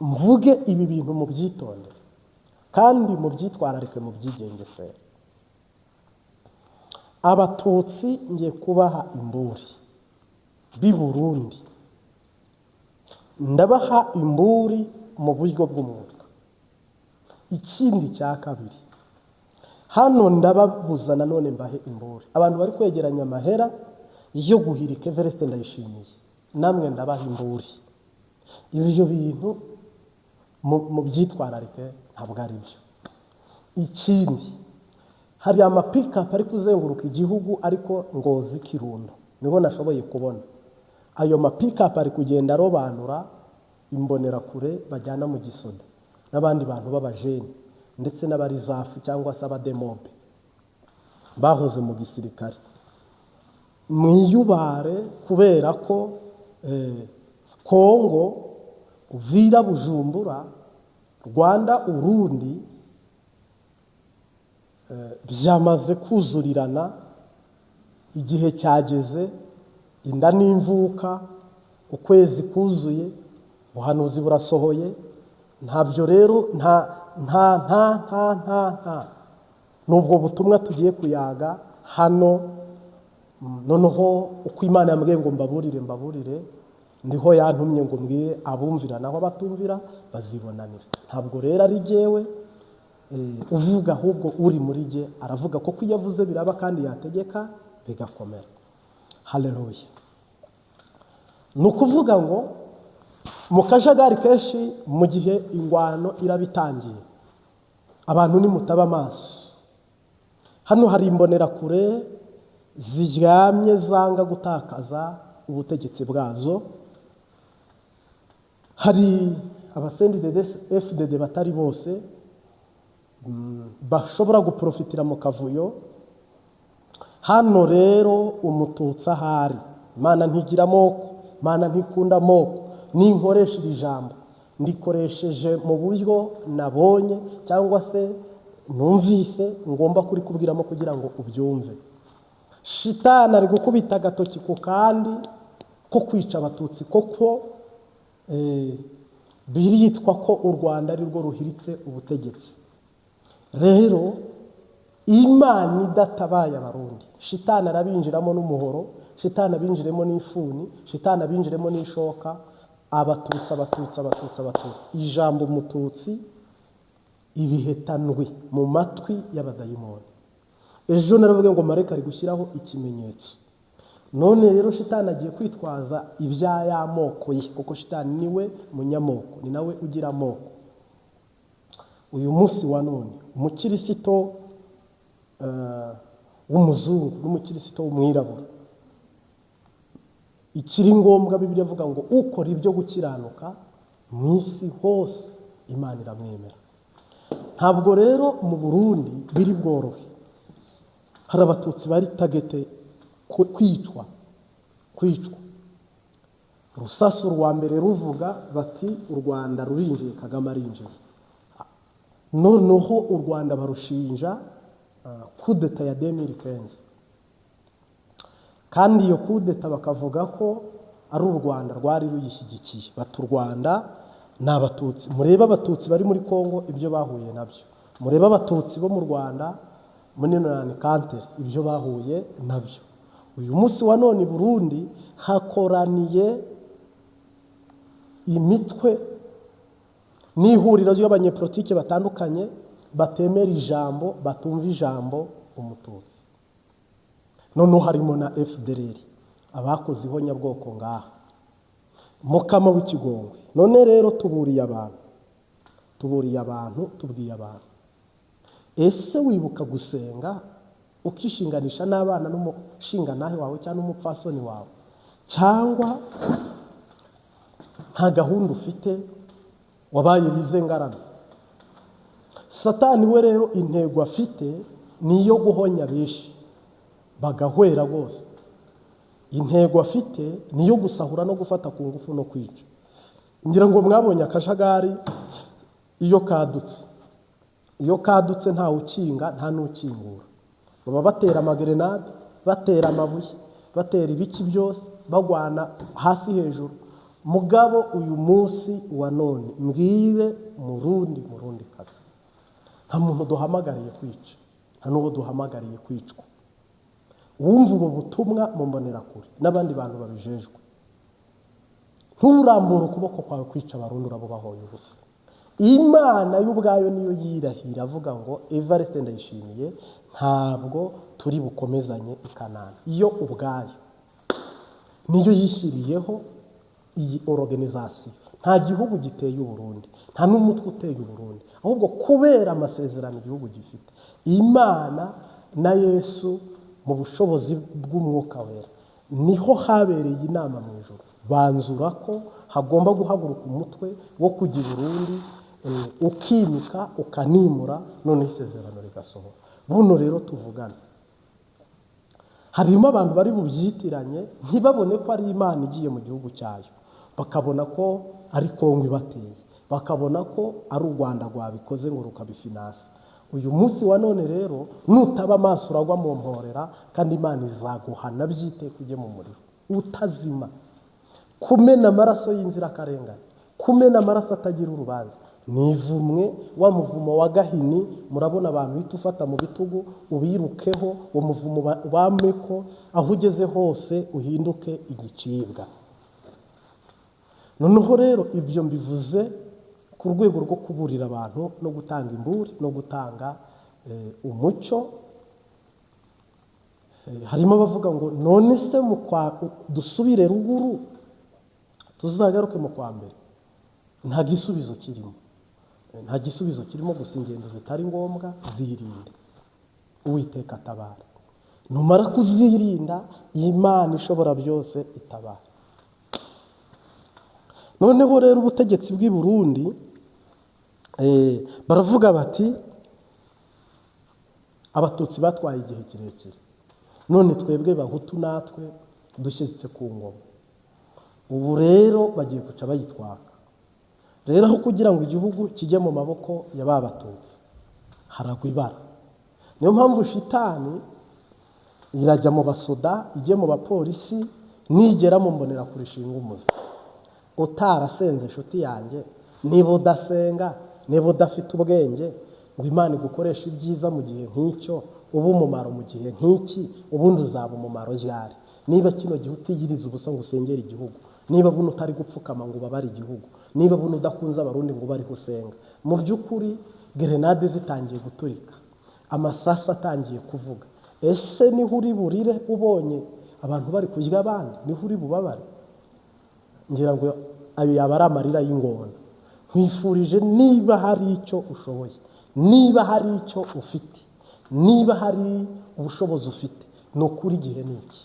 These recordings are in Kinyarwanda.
mvuge ibi bintu mu byitondere kandi mu byitwararike mu byigengesera. Abatutsi ngiye kubaha imburi b'i Burundi, ndabaha imburi mu buryo bw'umwuka. Ikindi cya kabiri, hano ndababuza nanone mbahe imburi abantu bari kwegeranya amahera yo guhirika Everest Ndayishimiye, namwe ndabaha imburi. Ibyo bintu mu byitwararike ntabwo ari byo. Ikindi, hari amapikapu ari kuzenguruka igihugu ariko Ngozi Kirundo niho nashoboye kubona. Ayo mapikapu ari kugenda arobanura imbonerakure bajyana mu gisoda n'abandi bantu b'abajeni ndetse n'abarizafu cyangwa se abademobe bahoze mu gisirikare. Mwiyubare kubera ko Kongo, Uvira, Bujumbura, Rwanda, Urundi byamaze kuzurirana. Igihe cyageze, inda n'imvuka, ukwezi kuzuye, ubuhanuzi burasohoye. Ntabyo rero nubwo butumwa tugiye kuyaga hano. Noneho uko Imana yambwiye ngo mbaburire ndiho yantumye ngo mbwiye abumvira naho batumvira bazibonanira. Ntabwo rero ari jyewe uvuga, ahubwo uri muri jye aravuga ko iyo avuze biraba kandi yategeka bigakomera. Haleluya. Ni ukuvuga ngo mu kajagari kenshi mu gihe ingwano irabitangiye, abantu nimutaba amaso. Hano hari imbonerakure ziryamye zanga gutakaza ubutegetsi bwazo. Hari abasendide FDD batari bose bashobora guprofitira mu kavuyo. Hano rero umututsi ahari, Imana ntigira amoko, Imana ntikunda amoko. Ninkoresha iri jambo ndikoresheje mu buryo nabonye cyangwa se numvise ngomba kuri kubwiramo kugira ngo ubyumve. Shitani ari gukubita agatoki ku kandi ko kwica abatutsi, koko biritwa ko u Rwanda ari rwo ruhiritse ubutegetsi. Rero Imana idatabaye abarundi, shitani arabinjiramo n'umuhoro, shitani abinjiremo n'ifuni, shitani abinjiremo n'ishoka. Abatutsi. Ijambo umututsi ibihetanwe mu matwi y'abadayimoni. Ejo naravuga ngo mareka ari gushyiraho ikimenyetso. None rero shitani agiye kwitwaza iby'ayamoko ye, kuko shitani niwe munyamoko, ni nawe ugira amoko. Uyu munsi wa none umukirisito w'umuzungu n'umukirisito w'umwirabura, ikiri ngombwa Bibiliya ivuga ngo ukora ibyo gukiranuka mu isi hose Imana iramwemera. Ntabwo rero mu Burundi biri bworohe. Hari abatutsi bari tagete kwicwa. Rusasu rwa mbere ruvuga bati u Rwanda rurinjiye, Kagame arinjiye. Noneho u Rwanda barushinja kudeta ya 2015, kandi iyo kudeta bakavuga ko ari u Rwanda rwari ruyishyigikiye. Bati u Rwanda ni abatutsi. Murebe abatutsi bari muri Kongo ibyo bahuye nabyo, murebe abatutsi bo mu Rwanda muri Nonani Kantere ibyo bahuye nabyo. Uyu munsi wa none Burundi hakoraniye imitwe n'ihuriro ry'abanyepolitike batandukanye batemera ijambo, batumva ijambo umututsi. Noneho harimo na FDLR, abakoze ihonyabwoko ngaha Mukama w'Ikigongwe. None rero tuburiye abantu, tubwiye abantu, ese wibuka gusenga ukishinganisha n'abana n'umushinganahe wawe cyangwa n'umupfasoni wawe, cyangwa nta gahunda ufite, wabaye bizengarana? Satani we rero intego afite ni iyo guhonya benshi bagahwera rwose. Intego afite ni iyo gusahura no gufata ku ngufu no kwica. Ngira ngo mwabonye akajagari iyo kadutse nta ukinga nta n'ukingura. Baba batera amagerenade, batera amabuye, batera ibiki byose, bagwana hasi hejuru. mugabo uyu munsi wa none mbwire murundi kazi, nta muntu duhamagariye kwica, nta n'uwo duhamagariye kwicwa. Uwumva ubu butumwa mu mbonerakure n'abandi bantu babijejwe, nturambure ukuboko kwawe kwica abarundi, urabo bahoye ubusa. Imana y'ubwayo niyo yirahira avuga ngo Evariste Ndayishimiye ntabwo turi bukomezanye i Kanani. Iyo ubwayo niyo yishyiriyeho iyi organization. Nta gihugu giteye Uburundi, nta n'umutwe uteye Uburundi, ahubwo kubera amasezerano igihugu gifite. Imana na Yesu mu bushobozi bw'umwuka wera niho habereye inama mu ijuru, banzura ko hagomba guhaguruka umutwe wo kugira Burundi, ukimika ukanimura, none isezerano rigasohora. Buno rero tuvugana, harimo abantu bari bubyitiranye ntibabone ko ari Imana igiye mu gihugu cyayo, bakabona ko ari Kongo ibateye, bakabona ko ari u Rwanda rwabikoze ngo rukabifinansa. Uyu munsi wa none rero nutaba amaso uragwa mu mporera, kandi Imana izaguhana byite kujye mu muriro utazima. Kumena amaraso y'inzirakarengane, kumena amaraso atagira urubanza, nivumwe wa muvumo wa Gahini. Murabona abantu uhita ufata mu bitugu ubirukeho, uwo muvumo bameko aho ugeze hose uhinduke igicibwa. Noneho rero ibyo mbivuze ku rwego rwo kuburira abantu no gutanga imburi no gutanga umucyo. Harimo abavuga ngo none se dusubire ruguru tuzagaruke mu kwa mbere. Nta gisubizo kirimo, nta gisubizo kirimo, gusa ingendo zitari ngombwa zirinde, Uwiteka atabara. Numara kuzirinda, Imana ishobora byose itabara. Noneho rero ubutegetsi bw'i Burundi baravuga bati abatutsi batwaye igihe kirekire, none twebwe bahutu natwe dushyitse ku ngoma, ubu rero bagiye guca bayitwaka. Rero aho kugira ngo igihugu kijye mu maboko ya ba batutsi, haragwa ibara. Niyo mpamvu shitani irajya mu basoda, ijye mu bapolisi, nigera mu mbonerakure ishinga umuzi. Utarasenze inshuti yanjye, niba udasenga, niba udafite ubwenge ngo Imana igukoresha ibyiza mu gihe nk'icyo, uba umumaro mu gihe nk'iki, ubundi uzaba umumaro ryari? Niba kino gihe utigiriza ubusa ngo usengere igihugu, niba buno utari gupfukama ngo ubabare igihugu, niba buno udakunze abarundi ngo bariho usenga, mu by'ukuri grenade zitangiye guturika, amasasa atangiye kuvuga, ese niho uri burire ubonye abantu bari kurya abandi? Niho uri bubabare? Ngira ngo ayo yaba ari amarira y'ingona. Nkwifurije, niba hari icyo ushoboye, niba hari icyo ufite, niba hari ubushobozi ufite, ni ukuri igihe ni iki.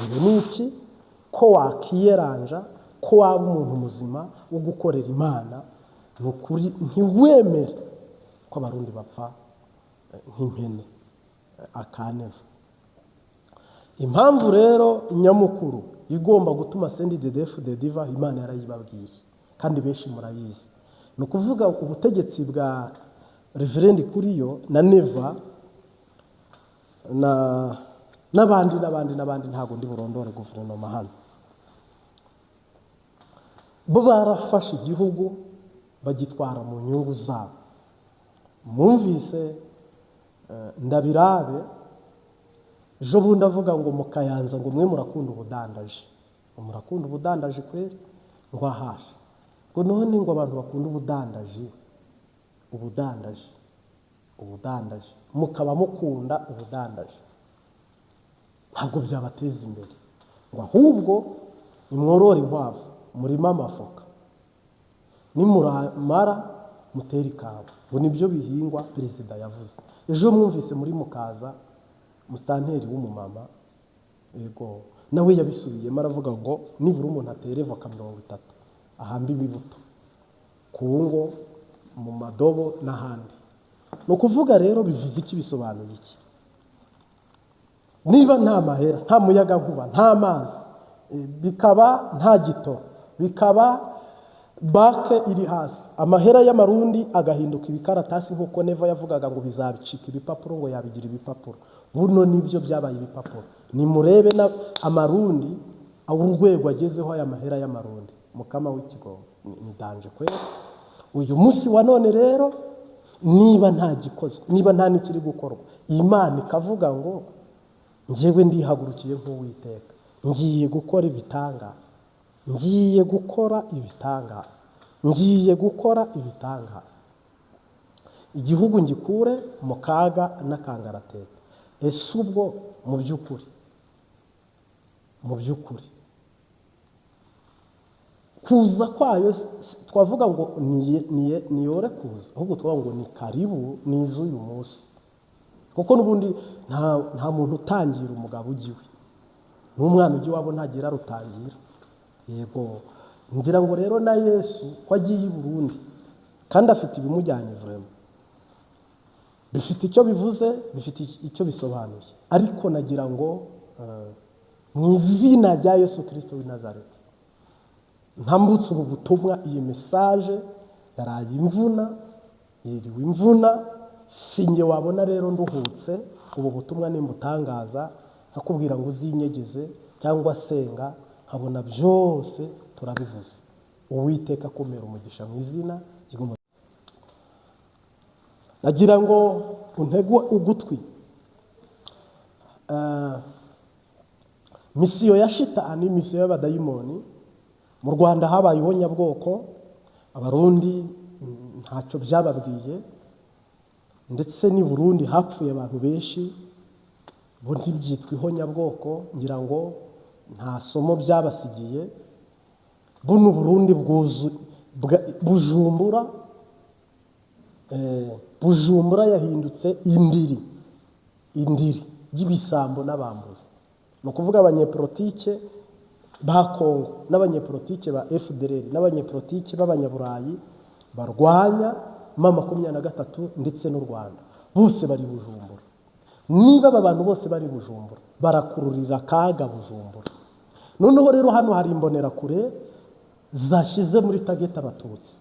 Igihe ni iki ko wakiyeranja, ko waba umuntu muzima wo gukorera Imana. Ni ukuri ntiwemere ko abarundi bapfa nk'impene akaneva. Impamvu rero nyamukuru igomba gutuma CNDD-FDD Imana yarayibabwiye kandi benshi murayizi, ni ukuvuga ubutegetsi bwa Reverend Kuriyo na Neva n'abandi ntabwo ndi burondore guverinoma hano. Bo barafashe igihugu bagitwara mu nyungu zabo. Mwumvise Ndabirabe ejo bundi avuga ngo mu Kayanza ngo mwe murakunda ubudandaje. Murakunda ubudandaje kweri? Ngo ahashe. Ngo none ngo abantu bakunda ubudandaje mukaba mukunda ubudandaje, ntabwo byabateza imbere. Ngo ahubwo nimworore inkwavu, murima amafoka, nimuramara mutera ikawa. Ngo nibyo bihingwa perezida yavuze. Ejo mwumvise muri Mukaza musitanteri w'umumama, yego nawe yabisubiyemo aravuga ngo nibura umuntu atere voka 30 ahamba ibibuto ku ngo, mu madobo n'ahandi. Ni ukuvuga rero bivuze iki, bisobanuye iki? Niba nta mahera, nta muyaga nkuba, nta mazi, bikaba nta gitoro, bikaba bake iri hasi, amahera y'amarundi agahinduka ibikaratasi nk'uko Neva yavugaga ngo bizabicika ibipapuro, ngo yabigira ibipapuro. Buno nibyo byabaye ibipapuro. Nimurebe na amarundi urwego agezeho aya mahera y'amarundi. mukama w'ikigo ni danje kwera. Uyu munsi wa none rero niba nta gikozwe, niba nta n'ikiri gukorwa, Imana ikavuga ngo njyewe ndihagurukiye nk'Uwiteka, ngiye gukora ibitangaza, ngiye gukora ibitangaza, ngiye gukora ibitangaza, igihugu ngikure mu kaga n'akangaratete. Ese ubwo mu by'ukuri kuza kwayo twavuga ngo niyore kuza, ahubwo twavuga ngo ni karibu n'iz'uyu munsi, kuko n'ubundi nta muntu utangira umugabo ugiwe, n'umwana ujya iwabo ntagira rutangira. Yego, ngira ngo rero na Yesu ko agiye i Burundi kandi afite ibimujyanye vraiment, bifite icyo bivuze, bifite icyo bisobanuye, ariko nagira ngo mu izina rya Yesu Kristo w'i Nazareti ntambutse ubu butumwa, iyi message yaraye imvuna, yiriwe imvuna, singe wabona rero nduhutse ubu butumwa nimbutangaza akubwira ngo uzinyegeze cyangwa senga, nkabona byose turabivuze. Uwiteka akomera umugisha mu izina ry'Umwami. Nagira ngo untegwe ugutwi misiyo ya shitani, misiyo y'abadayimoni. Mu Rwanda habayeho nyabwoko, abarundi ntacyo byababwiye, ndetse ni Burundi hapfuye abantu benshi, bo ntibyitwiho nyabwoko, ngira ngo nta somo byabasigiye. Buno Burundi Bujumbura yahindutse indiri y'ibisambo n'abambuzi. Ni ukuvuga abanyepolitike ba Kongo n'abanyepolitike ba FDLR n'abanyepolitike b'abanyaburayi barwanya M23 ndetse n'u Rwanda, bose bari Bujumbura. Niba aba bantu bose bari Bujumbura, barakururira kaga Bujumbura. Noneho rero hano hari imbonerakure zashize muri tageta abatutsi,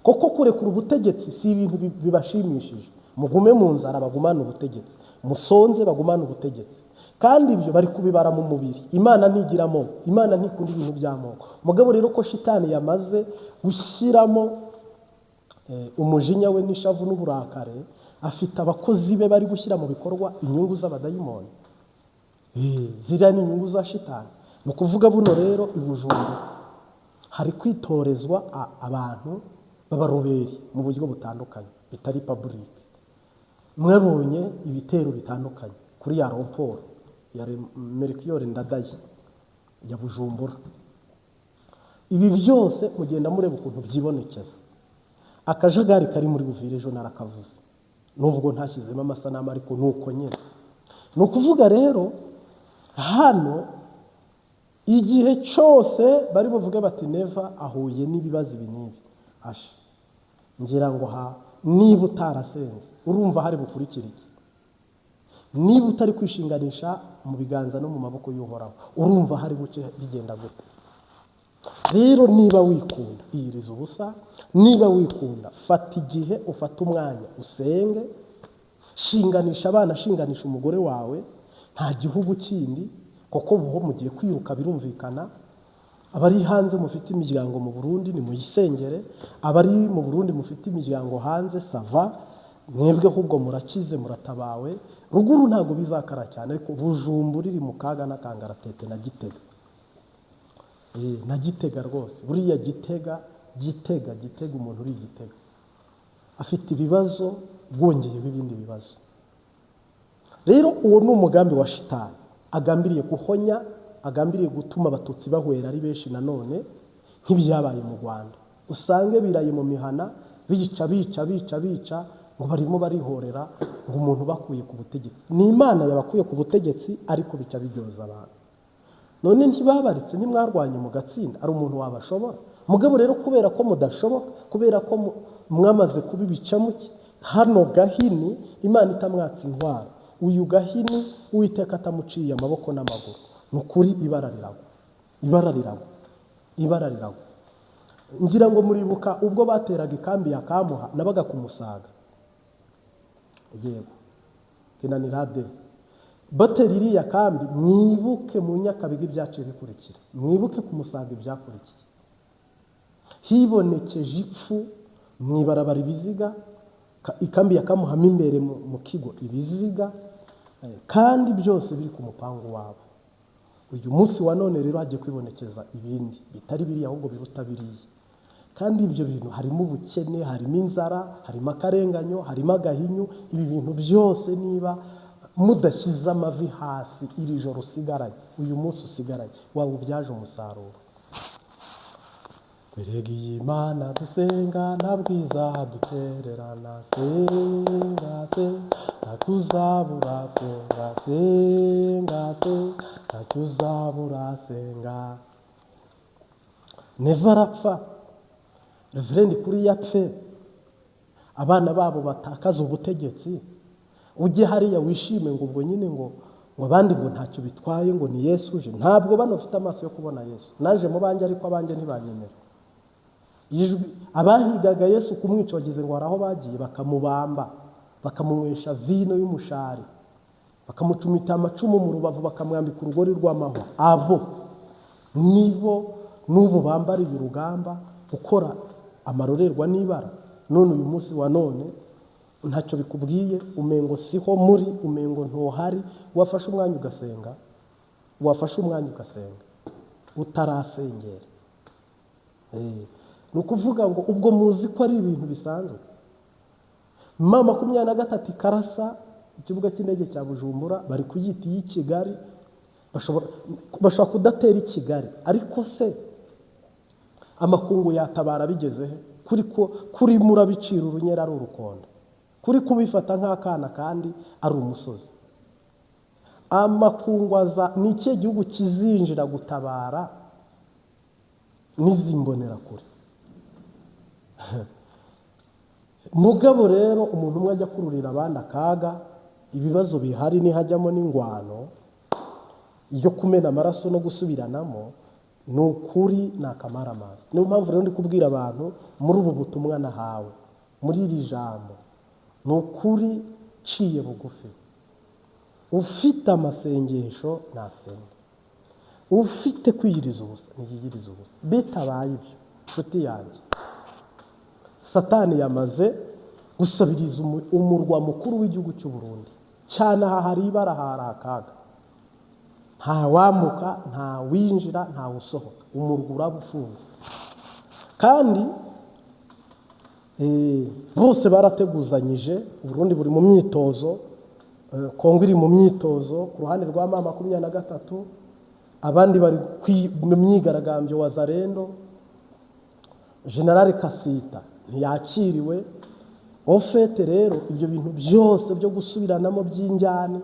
koko kurekura ubutegetsi si ibintu bibashimishije. Mugume mu nzara bagumana ubutegetsi, musonze bagumana ubutegetsi, kandi ibyo bari kubibara mu mubiri. Imana ntigiramo, Imana ntikunda ibintu by'amoko. Mugabo rero ko shitani yamaze gushyiramo umujinya we n'ishavu n'uburakare, afite abakozi be bari gushyira mu bikorwa inyungu z'abadayimoni. Ziriya ni inyungu za shitani. Ni ukuvuga buno rero i Bujumbura hari kwitorezwa abantu b'abaroberi mu buryo butandukanye bitari public. Mwabonye ibitero bitandukanye kuri ya romporo ya Melchior Ndadaye ya Bujumbura. Ibi byose mugenda mureba ukuntu byibonekeza. Akajagari kari muri Uvira ejo narakavuze, nubwo ntashyizemo amasanamu, ariko nuko nyine. Ni ukuvuga rero hano igihe cyose bari buvuge bati Neva ahuye n'ibibazo ibi n'ibi, asha ngira ngo niba utarasenze urumva hari bukurikira iki? Niba utari kwishinganisha mu biganza no mu maboko y'Uhoraho urumva hari buce bigenda gute? Rero niba wikunda iyiriza ubusa, niba wikunda fata igihe, ufata umwanya usenge, shinganisha abana, shinganisha umugore wawe, nta gihugu kindi, kuko buho mugiye kwiruka birumvikana. Abari hanze mufite imiryango mu Burundi ni muyisengere, abari mu Burundi mufite imiryango hanze sava, mwebwe ahubwo murakize muratabawe. Ruguru ntago bizakara cyane, ariko Bujumbura iri mu kaga n'akangaratete na Gitega. Na Gitega rwose, buriya Gitega umuntu uri Gitega afite ibibazo bwongeyeho ibindi bibazo. Rero uwo ni umugambi wa shitani, agambiriye guhonya, agambiriye gutuma abatutsi bahwera ari benshi nanone nk'ibyabaye mu Rwanda. Usange biraye mu mihana bica ngo barimo barihorera ngo umuntu bakuye ku butegetsi. Ni Imana yabakuye ku butegetsi, ariko bica biryoza abantu. None ntibabaritse, nimwarwanye mu gatsinda, ari umuntu wabashobora. Mugabo rero kubera ko mudashoboka, kubera ko mwamaze kubibicamuki, hano gahini Imana itamwatsa intwaro, uyu gahini Uwiteka atamuciye amaboko n'amaguru, nukuri ibara riragwa. Ngira ngo muribuka ubwo bateraga ikambi ya Kamuha nabaga kumusaga. Yego kinanirade bateri iriya kambi, mwibuke mu Nyakabiga ibyaciye bikurikira, mwibuke kumusaga ibyakurikiye. hibonekeje ipfu mu ibarabara ibiziga, ikambi ya Kamuhama imbere mu kigo ibiziga, kandi byose biri ku mupangu wabo. Uyu munsi wa none rero hagiye kwibonekeza ibindi bitari biriya ahubwo biruta biriya, kandi ibyo bintu harimo ubukene, harimo inzara, harimo akarenganyo, harimo agahinyu. Ibi bintu byose niba mudashyize amavi hasi iri joro usigaranye, uyu munsi usigaranye, waba ubyaje umusaruro. Erega iyi Mana dusenga ntabwo izadutererana, senga ntacyo uzabura, senga ntacyo uzabura, senga. Neva arapfa, Reverend kuri yapfe, abana babo batakaza ubutegetsi, ujye hariya wishime ngo ubwo nyine ngo abandi ngo ntacyo bitwaye, ngo ni Yesu uje. Ntabwo bano bafite amaso yo kubona Yesu. Naje mu banjye ariko abanjye ntibanyemera. Abahigaga Yesu kumwica bagize ngo hari aho bagiye bakamubamba, bakamunywesha vino y'umushari, bakamucumita amacumu mu rubavu, bakamwambika urugori rw'amahwa. Abo nibo n'ubu bambariye urugamba gukora amarorerwa n'ibara. None uyu munsi wa none ntacyo bikubwiye, umengo siho muri, umengo ntohari. Wafashe umwanya ugasenga, utarasengera. Ni ukuvuga ngo ubwo muzi ko ari ibintu bisanzwe. Mama 23 Karasa, ikibuga cy'indege cya Bujumbura, bari kuyita iy'i Kigali. Bashobora kudatera i Kigali, ariko se amakungu yatabara bigezehe? Kuri murabicira urunyera ari urukondo, kuri kubifata nk'akana kandi ari umusozi. Amakungu aza, ni ikihe gihugu kizinjira gutabara n'izimbonera kure? Mugabo rero umuntu umwe ajya kururira abandi akaga, ibibazo bihari nihajyamo n'ingwano yo kumena amaraso no gusubiranamo, ni ukuri ni akamaramaza. Niyo mpamvu rero ndi kubwira abantu muri ubu butumwa nahawe, muri iri jambo, ni ukuri ciye bugufi. Ufite amasengesho nasenge, ufite kwiyiriza ubusa niyiyiriza ubusa. Bitabaye ibyo, nshuti yanjye, Satani yamaze gusabiriza umurwa mukuru w'igihugu cy'u Burundi. Cyane aha hari ibara, hari akaga. Nta wamuka, nta winjira, nta usohoka. Umurwa urabufunze. Kandi bose barateguzanyije. Uburundi buri mu myitozo, Kongo iri mu myitozo ku ruhande rwa Mama 23, abandi bari mu myigaragambyo wa Zarendo. General Kasita ntiyakiriwe. Ofete rero ibyo bintu byose byo gusubiranamo by'injyane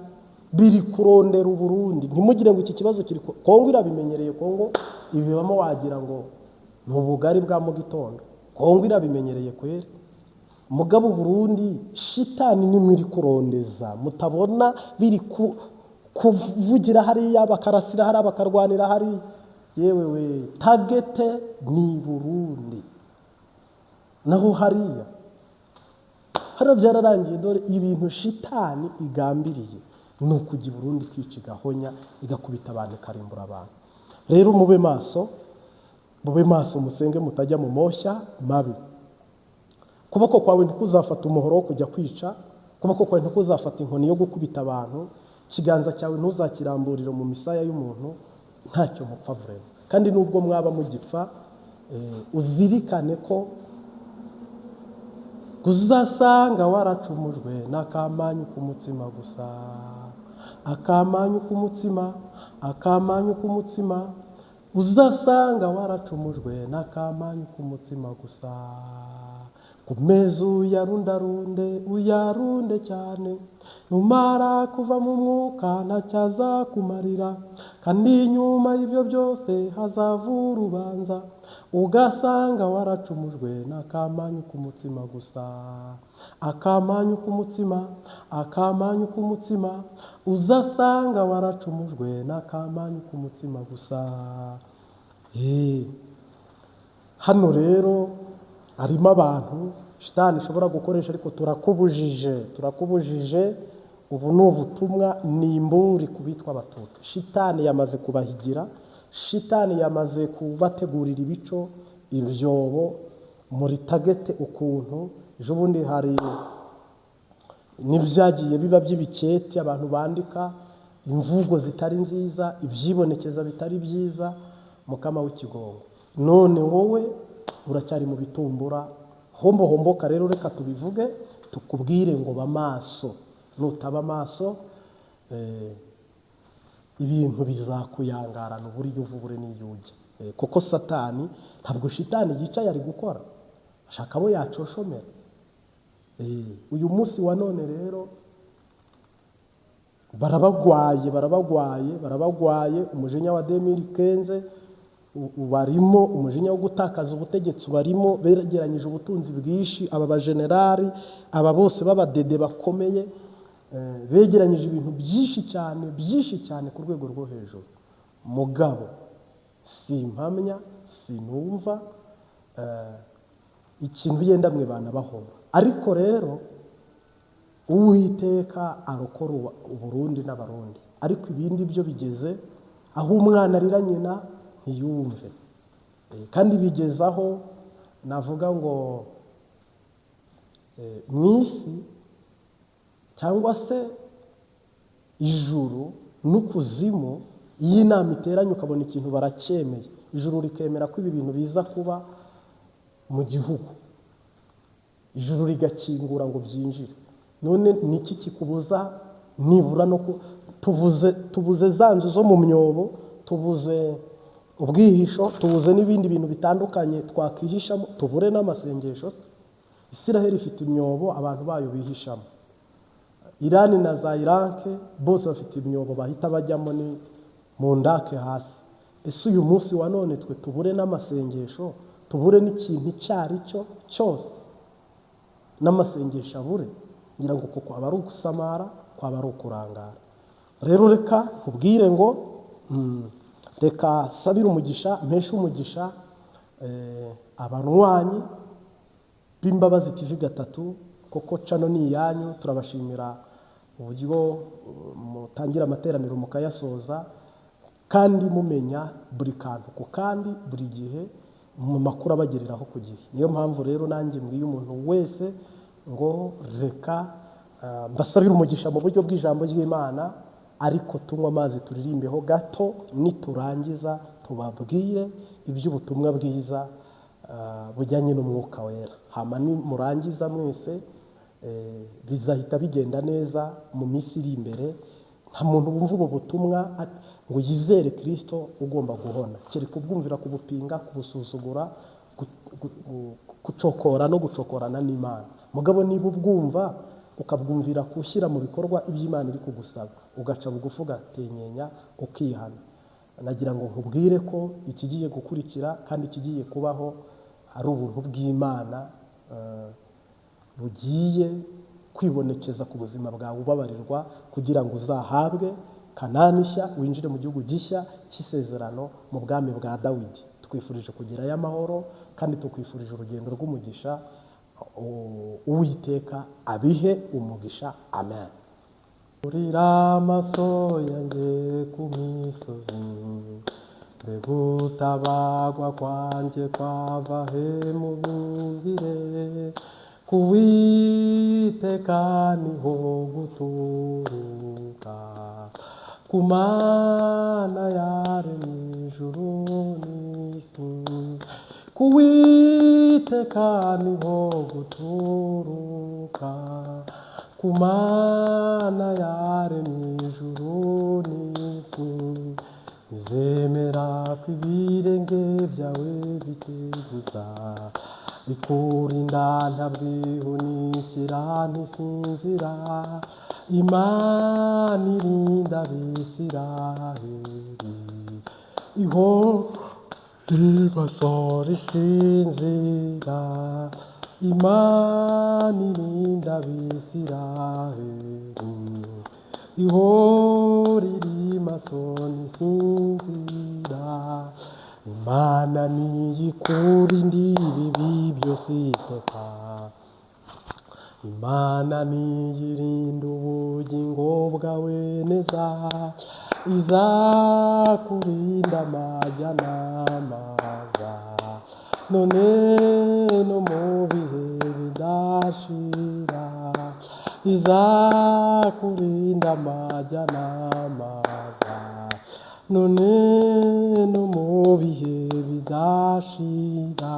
biri kurondera Uburundi. Ntimugire ngo iki kibazo kiri Kongo irabimenyereye. Kongo ibibamo wagira ngo ni ubugari bwa mu gitondo. Kongo irabimenyereye kweri. Mugabo Burundi shitani nimwe iri kurondeza, mutabona biri kuvugira hariya, bakarasira hariya, bakarwanira hariya. Yewe we, tagete ni Burundi. Naho hariya byararangiye. Dore ibintu shitani igambiriye ni ukujya i Burundi kwica, igahonya, igakubita abantu, ikarimbura abantu. Rero mube maso, musenge mutajya mu moshya mabi. Kuboko kwawe ntikuzafata umuhoro wo kujya kwica, kuboko kwawe ntikuzafata inkoni yo gukubita abantu, ikiganza cyawe ntuzakiramburire mu misaya y'umuntu. Ntacyo mupfa vrema. Kandi nubwo mwaba mugipfa, uzirikane ko uzasanga waracumujwe n'akamanyu k'umutsima gusa. Akamanyu k'umutsima, akamanyu k'umutsima. Uzasanga waracumujwe n'akamanyu k'umutsima gusa. Ku meza uyarunde cyane, numara kuva mu mwuka ntacyaza kumarira, kandi nyuma y'ibyo byose hazava urubanza. Ugasanga waracumujwe n'akamanyu k'umutsima gusa. Akamanyu k'umutsima, akamanyu k'umutsima. Uzasanga waracumujwe n'akamanyu k'umutsima gusa. Hano rero harimo abantu shitani ishobora gukoresha, ariko turakubujije. Ubu ni ubutumwa, ni imburi kubitwa Abatutsi. Shitani yamaze kubahigira, shitani yamaze kubategurira ibico, ibyobo muri tagete ukuntu ejo bundi hari n'ibyagiye biba by'ibiketi abantu bandika imvugo zitari nziza, ibyibonekeza bitari byiza, mukama w'ikigongo. None wowe uracyari mu bitumbura, homboka rero reka tubivuge tukubwire ngo ba maso. Nutaba maso ibintu bizakuyangarana uburyo uvubure n'iyuge. Kuko satani ntabwo shitani yicaye ari gukora, ashaka abo yacoshomera. Uyu munsi wa none rero barabagwaye umujinya wa 2015 barimo, umujinya wo gutakaza ubutegetsi barimo, begeranyije ubutunzi bwishi, aba bajenerali aba bose b'abadede bakomeye, begeranyije ibintu byinshi cyane ku rwego rwo hejuru. Mugabo simpamya sinumva ikintu yenda mwe bana bahora. Ariko rero Uwiteka arokora Uburundi n'Abarundi, ariko ibindi byo bigeze aho umwana arira nyina ntiyumve. Kandi bigezaho navuga ngo mwisi cyangwa se ijuru n'ukuzimu, iyi nama iteranye ukabona ikintu baracyemeye, ijuru rikemera ko ibi bintu biza kuba mu gihugu, ijuru rigakingura ngo byinjire. None niki kikubuza nibura no tubuze zanzu zo mu myobo, tubuze ubwihisho, tubuze n'ibindi bintu bitandukanye twakihishamo, tubure n'amasengesho. Isiraheli ifite imyobo abantu bayo bihishamo, Irani na za Irake bose bafite imyobo bahita bajyamo ni mu ndake hasi. Ese uyu munsi wa none twe tubure n'amasengesho, tubure n'ikintu cyari cyo cyose n'amasengesho abure, ngira ngo kuko aba ari ugusamara, kwaba ari ukurangara. Rero reka nkubwire ngo reka sabira umugisha, mpeshe umugisha abanwanyi b'Imbabazi TV gatatu, koko cano ni iyanyu. Turabashimira uburyo mutangira amateraniro mukayasoza, kandi mumenya buri kantu ku kandi buri gihe mu makuru abagereraho ku gihe. Niyo mpamvu rero nanjye mbwiye umuntu wese ngo reka mbasabira umugisha mu buryo bw'ijambo ry'Imana, ariko tunywa amazi turirimbeho gato, niturangiza tubabwire iby'ubutumwa bwiza bujyanye n'umwuka wera. Hama ni murangiza mwese bizahita bigenda neza mu minsi iri imbere. Nta muntu wumva ubu butumwa ngo yizere Kristo ugomba guhona, kiri kubwumvira, kubupinga, kubusuzugura, gucokora no gucokorana n'Imana. Mugabo niba ubwumva ukabwumvira kushyira mu bikorwa iby'Imana iri kugusaba, ugaca bugufi ugatenyenya ukihana, nagira ngo nkubwire ko ikigiye gukurikira kandi ikigiye kubaho ari ubuntu bw'Imana bugiye kwibonekeza ku buzima bwawe ubabarirwa, kugira ngo uzahabwe Kanani nshya, winjire mu gihugu gishya cy'isezerano mu bwami bwa Dawidi. Twifurije kugerayo amahoro, kandi tukwifurije urugendo rw'umugisha. Uwiteka abihe umugisha. Amen. Urira amaso yanjye ku misozi, gutabagwa kwanjye kwava he mu bumvire, kuwiteka niho guturuka, ku Mana yaremye ijuru n'isi, kuwiteka niho guturuka, ku Mana yaremye ijuru n'isi. Izemera ko ibirenge byawe biteguza, bikurinda ntabwihunikira ntisinzira, Imana irinda Abisiraheli, iho ibasora isinzira, Imana irinda Abisiraheli, ihora iri maso ntisinzira, Imana niyikurinda ibibi byose iteka, Imana niyirinda ubugingo bwawe neza, izakurinda amajya n'amaza, none no mu bihe bidashira, izakurinda amajya n'amaza, none no mu bihe bidashira,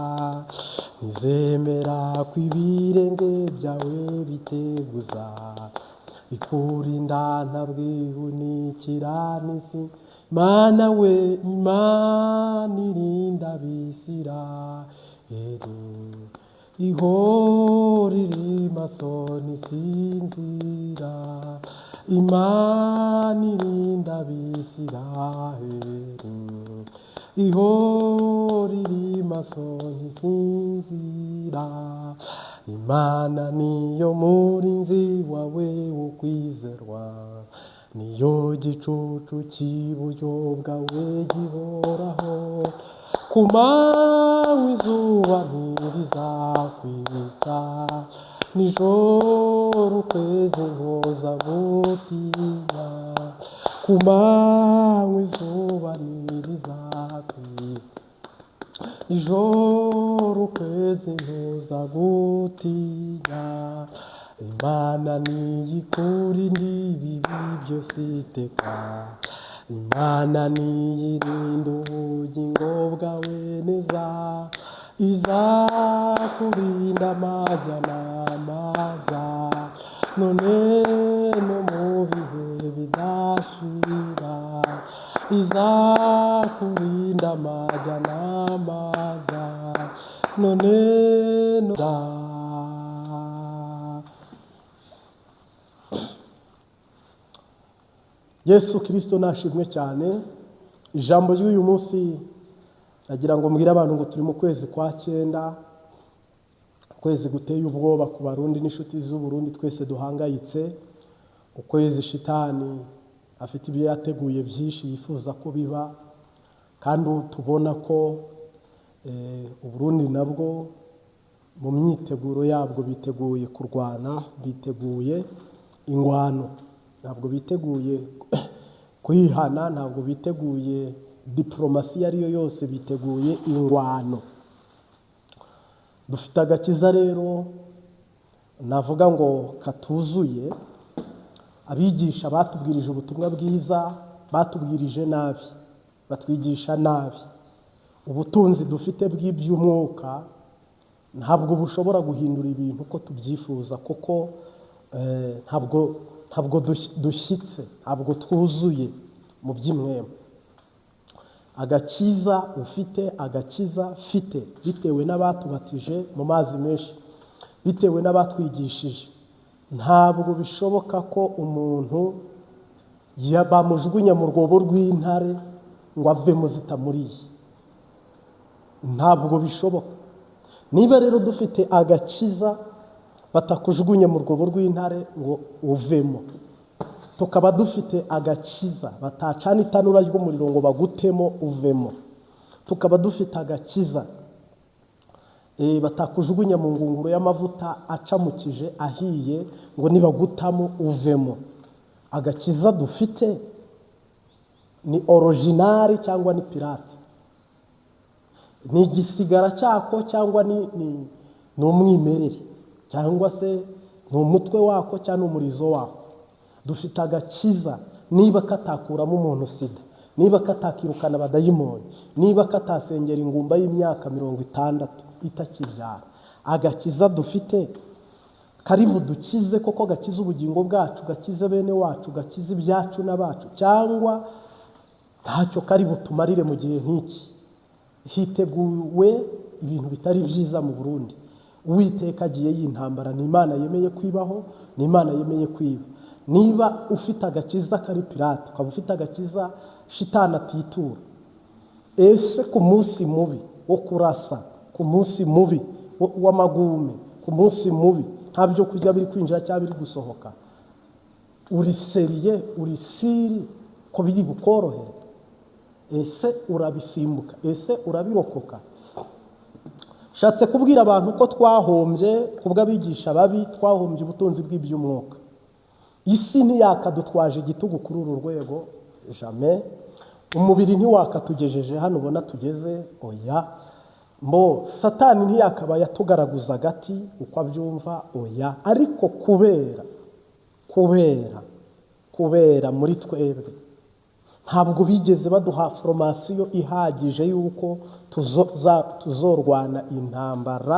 nizemera ko ibirenge byawe biteguza, ikurinda ntabwihunikira n'isi. Mana we, Imana irinda Abisirayeli, ihora iri maso ntisinzira. Imana irinda Abisirayeli, ihora iri maso ntisinzira. Imana niyo murinzi wawe wo kwizerwa, niyo gicucu cy'iburyo bwawe gihoraho. Ku manywa izuba ntirizakwica, nijoro ukwezi ntuzagutinya. Ku manywa izuba ntirizakwica, nijoro ukwezi ntuzagutinya. Imana niyikurinda ibibi byose iteka, Imana niyirinda ubugingo bwawe neza, izakurinda amajya n'amaza, none no mu bihe bidashira, izakurinda amajya n'amaza, none no Yesu Kristo nashimwe cyane. Ijambo ry'uyu munsi nagira ngo mbwire abantu ngo turi mu kwezi kwa 9, ukwezi guteye ubwoba ku Barundi n'inshuti z'u Burundi twese duhangayitse, ukwezi shitani afite ibyo yateguye byinshi yifuza ko biba, kandi tubona ko Uburundi nabwo mu myiteguro yabwo biteguye kurwana, biteguye ingwano, ntabwo biteguye kwihana, ntabwo biteguye diplomasi ariyo yose, biteguye ingwano. Dufite agakiza rero navuga ngo katuzuye. Abigisha batubwirije ubutumwa bwiza, batubwirije nabi, batwigisha nabi. Ubutunzi dufite bw'iby'umwuka ntabwo bushobora guhindura ibintu uko tubyifuza, kuko ntabwo dushyitse, ntabwo twuzuye mu by'imwema. Agakiza ufite, agakiza fite, bitewe n'abatubatije mu mazi menshi, bitewe n'abatwigishije. Ntabwo bishoboka ko umuntu bamujugunya mu rwobo rw'intare ngo avemo zitamuriye, ntabwo bishoboka. Niba rero dufite agakiza batakujugunya mu rwobo rw'intare ngo uvemo, tukaba dufite agakiza batacana itanura ry'umuriro ngo bagutemo uvemo, tukaba dufite agakiza batakujugunya mu ngunguru y'amavuta acamukije ahiye ngo nibagutamo uvemo. Agakiza dufite ni original cyangwa ni pirate, ni igisigara cyako cyangwa ni umwimerere, cyangwa se ni umutwe wako cyangwa umurizo wako. Dufite agakiza niba katakuramo umuntu sida, niba katakirukana abadayimoni, niba katasengera ingumba y'imyaka 60 itakibyara. Agakiza dufite kari budukize, koko gakiza ubugingo bwacu, gakize bene wacu, gakiza ibyacu n'abacu, cyangwa ntacyo kari butumarire mu gihe nk'iki. Hiteguwe ibintu bitari byiza mu Burundi. Uwiteka agiye y'intambara, ni Imana yemeye kwibaho, ni Imana yemeye kwiba. Niba ufite agakiza kari pirate, ukaba ufite agakiza shitani atitura, ese ku munsi mubi wo kurasa, ku munsi mubi w'amagume, ku munsi mubi nta byo kurya biri kwinjira cyangwa biri gusohoka, uri seriye, uri siri ko biri bukorohere? Ese urabisimbuka? Ese urabirokoka? Shatse kubwira abantu ko twahombye kubw'abigisha babi, twahombye ubutunzi bw'iby'umwuka. Isi ntiyakadutwaje igitugu kuri uru rwego, jamais. Umubiri ntiwakatugejeje hano ubona tugeze, oya. mbo satani ntiyakaba yatugaragaza agati uko abyumva, oya, ariko kubera muri twebwe ntabwo bigeze baduha foromasiyo ihagije y'uko tuzorwana intambara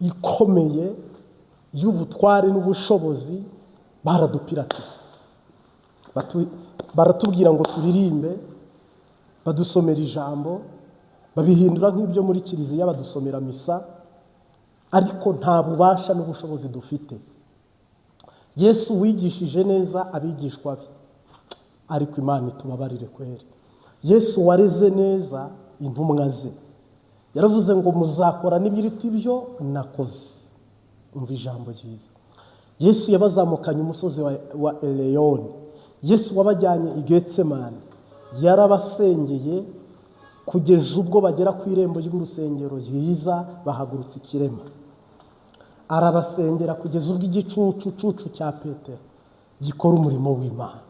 ikomeye y'ubutware n'ubushobozi. Baradupiratiye, baratubwira ngo turirimbe, badusomera ijambo, babihindura nk'ibyo muri kiliziya, badusomera misa, ariko nta bubasha n'ubushobozi dufite. Yesu wigishije neza abigishwa be, ariko Imana itubabarire kweri. Yesu wareze neza intumwa ze, yaravuze ngo muzakora n'ibiruta ibyo nakoze. Umva ijambo ryiza. Yesu yabazamukanye umusozi wa Eleyoni, Yesu wabajyanye i Getsemani, yarabasengeye kugeza ubwo bagera ku irembo ry'urusengero ryiza, bahagurutse ikirema. Arabasengera kugeza ubwo igicucu cya Petero gikora umurimo w'Imana.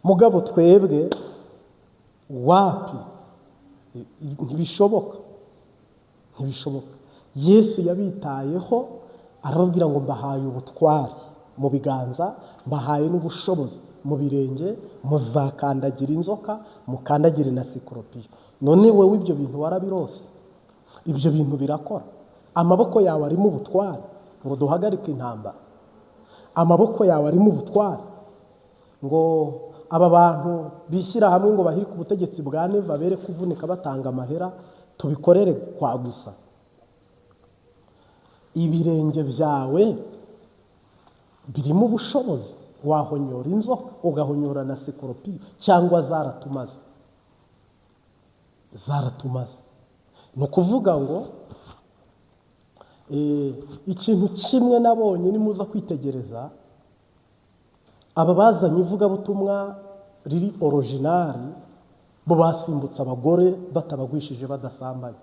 Mugabo twebwe wapi, ntibishoboka. Yesu yabitayeho, arababwira ngo mbahaye ubutwari mu biganza, mbahaye n'ubushobozi mu birenge, muzakandagira inzoka, mukandagire na sikoropiyo. None wowe ibyo bintu warabirose? Ibyo bintu birakora? Amaboko yawe arimo ubutwari ngo duhagarike intambara? Amaboko yawe arimo ubutwari ngo aba bantu bishyira hamwe ngo bahirike ubutegetsi bwa Neva bere kuvunika batanga amahera, tubikorere kwa gusa? Ibirenge byawe birimo ubushobozi, wahonyora inzoka, ugahonyora na sikoropiyo, cyangwa zaratumaze. Ni ukuvuga ngo ikintu kimwe nabonye nimuza kwitegereza, aba bazanye ivugabutumwa riri originari bo basimbutse abagore batabagwishije, badasambanye,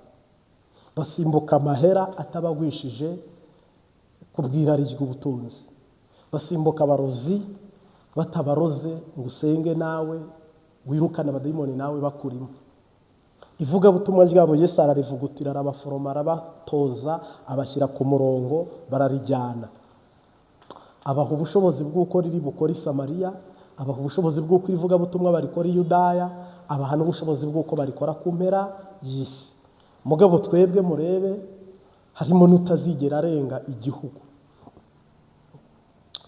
basimbuka amahera atabagwishije kubwira ry'ubutunzi, basimbuka abarozi batabaroze ngo usenge nawe wirukana abadayimoni nawe bakurimo. Ivugabutumwa ryabo Yesu ararivugutira, arabaforoma, arabatoza, abashyira ku murongo, bararijyana. Abaha ubushobozi bw'uko riri bukora i Samariya, abaha ubushobozi bw'uko ivugabutumwa barikora i Yudaya, abaha n'ubushobozi bw'uko barikora ku mpera y'isi. Mugabo twebwe murebe, harimo n'utazigera arenga igihugu.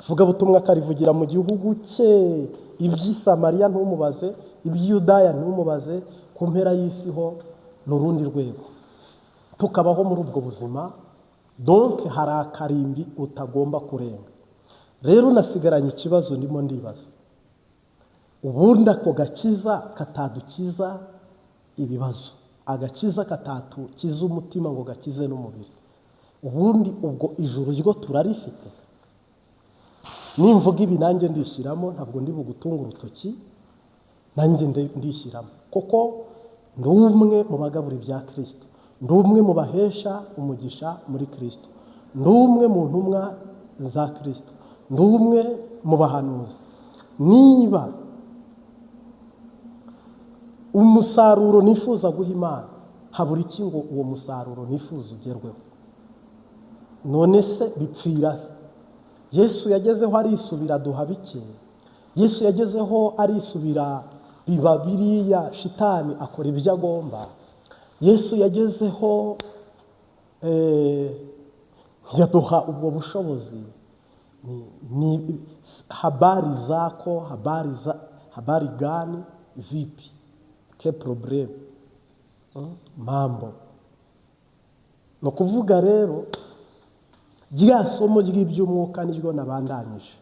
Ivugabutumwa karivugira mu gihugu cye, iby'i Samariya ntumubaze, iby'i Yudaya ntumubaze, ku mpera y'isi ho n'urundi rwego. Tukabaho muri ubwo buzima, donc hari akarimbi utagomba kurenga. Rero nasigaranye ikibazo ndimo ndibaza, ubundi ako gakiza katadukiza ibibazo, agakiza katatukiza umutima ngo gakize n'umubiri, ubundi ubwo ijuru ryo turarifite? Nimvuga ibi nanjye ndishyiramo, ntabwo ndi bugutunga urutoki, nanjye ndishyiramo, kuko ndi umwe mu bagabura ibya Kristo, ndi umwe mu bahesha umugisha muri Kristo, ndi umwe mu ntumwa za Kristo, ndi umwe mu bahanuzi. Niba umusaruro nifuza guha Imana, habura iki ngo uwo musaruro nifuza ugerweho? None se bipfira he? Yesu yagezeho arisubira duha bike, Yesu yagezeho arisubira biba biriya, shitani akora ibyo agomba. Yesu yagezeho yaduha ubwo bushobozi. Ni habari zako, habari gani, vipi, ke problem, mambo. No kuvuga rero, rya somo ry'iby'umwuka niryo nabandanyije.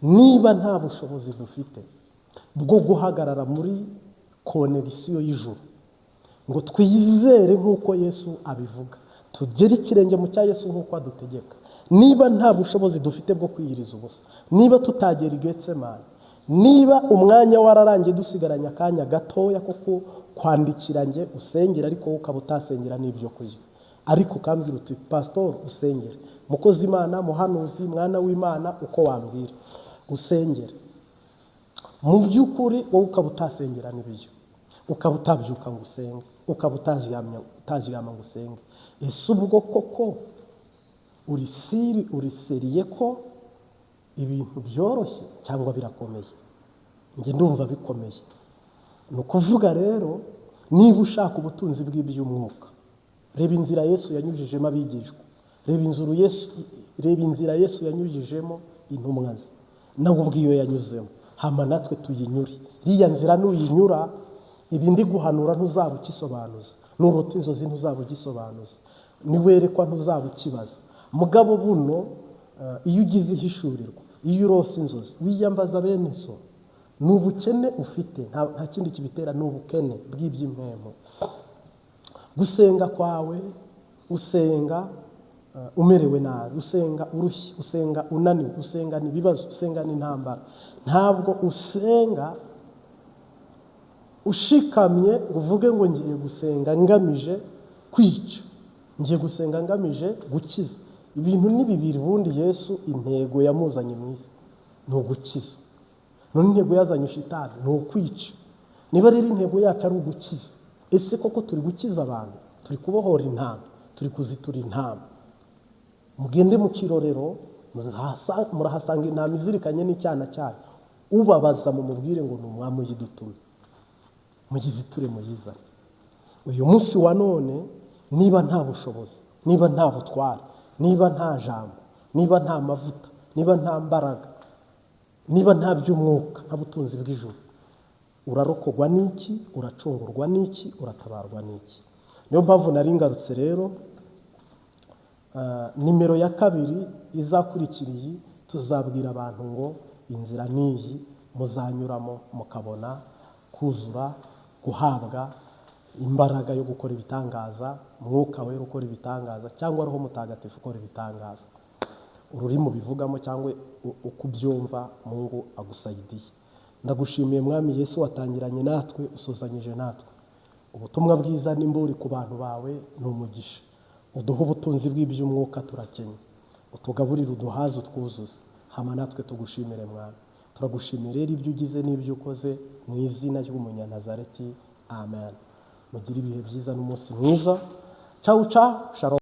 Niba nta bushobozi dufite bwo guhagarara muri konegisiyo y'ijuru ngo twizere nk'uko Yesu abivuga, tugere ikirenge mu cya Yesu nk'uko adutegeka, niba nta bushobozi dufite bwo kwiyiriza ubusa, niba tutagera i Getsemani, niba umwanya wararangiye dusigaranye akanya gatoya ko kwandikira nge usengera ariko ukaba utasengera n'ibyo kurya, ariko ukambwira uti pastor usengere, mukozi Imana, muhanuzi, mwana w'Imana, uko wambwira usengere, mu by'ukuri wowe ukaba utasengera n'ibyo, ukaba utabyuka ngo usenge, ukaba utaryama ngo usenge. Ese ubwo koko uriseriye ko ibintu byoroshye cyangwa birakomeye? Njye ndumva bikomeye. Ni ukuvuga rero, niba ushaka ubutunzi bw'iby'umwuka, reba inzira Yesu yanyujijemo abigishwa, reba inzira Yesu yanyujijemo intumwa ze, nawe ubwiyo yanyuzemo, hama natwe tuyinyure. Iriya nzira nuyinyura, ibindi guhanura ntuzaba ukisobanuza, nurota inzozi ntuzaba ugisobanuza, niwerekwa ntuzaba ukibaza. Mugabo buno iyo ugize ihishurirwa, iyo urose inzozi, wiyambaza bene so, ni ubukene ufite, nta kindi kibitera, ni ubukene bw'iby'impemu. Gusenga kwawe, usenga umerewe nabi, usenga urushye, usenga unaniwe, usenga n'ibibazo, usenga n'intambara. Ntabwo usenga ushikamye uvuge ngo ngiye gusenga ngamije kwica, ngiye gusenga ngamije gukiza. Ibintu ni bibiri. Ubundi Yesu intego yamuzanye mu isi ni ugukiza, none intego yazanye shitani ni ukwica. Niba rero intego yacu ari ugukiza, ese koko turi gukiza abantu? Turi kubohora intama? Turi kuzitura intama? Mugende mu kirorero murahasanga intama izirikanye n'icyana cyayo, ubabaza mumubwire ngo ni umwami uyidutumye, mugiziture muyizane. Uyu munsi wa none, niba nta bushobozi, niba nta butware, niba nta jambo, niba nta mavuta, niba nta mbaraga, niba nta by'umwuka, nta butunzi bw'ijuru, urarokogwa n'iki? Uracungurwa n'iki? Uratabarwa n'iki? Niyo mpamvu nari ngarutse rero. Nimero ya kabiri izakurikira iyi, tuzabwira abantu ngo inzira niyi muzanyuramo mukabona kuzura, guhabwa imbaraga yo gukora ibitangaza, Mwuka Wera ukora ibitangaza, cyangwa Roho Mutagatifu ukora ibitangaza. Ururimi bivugamo cyangwa uko ubyumva, Mungu agusaidiye. Ndagushimiye Mwami Yesu, watangiranye natwe, usozanyije natwe. Ubutumwa bwiza n'imburi ku bantu bawe ni umugisha. Uduha ubutunzi bw'iby'umwuka, turakennye. Utugaburire, uduhaze, utwuzuze, hama natwe tugushimire Mwami. Turagushimira rero ibyo ugize n'ibyo ukoze, mu izina ry'Umunyanazareti, amen. Mugire ibihe byiza n'umunsi mwiza. Ciao ciao. Shalom.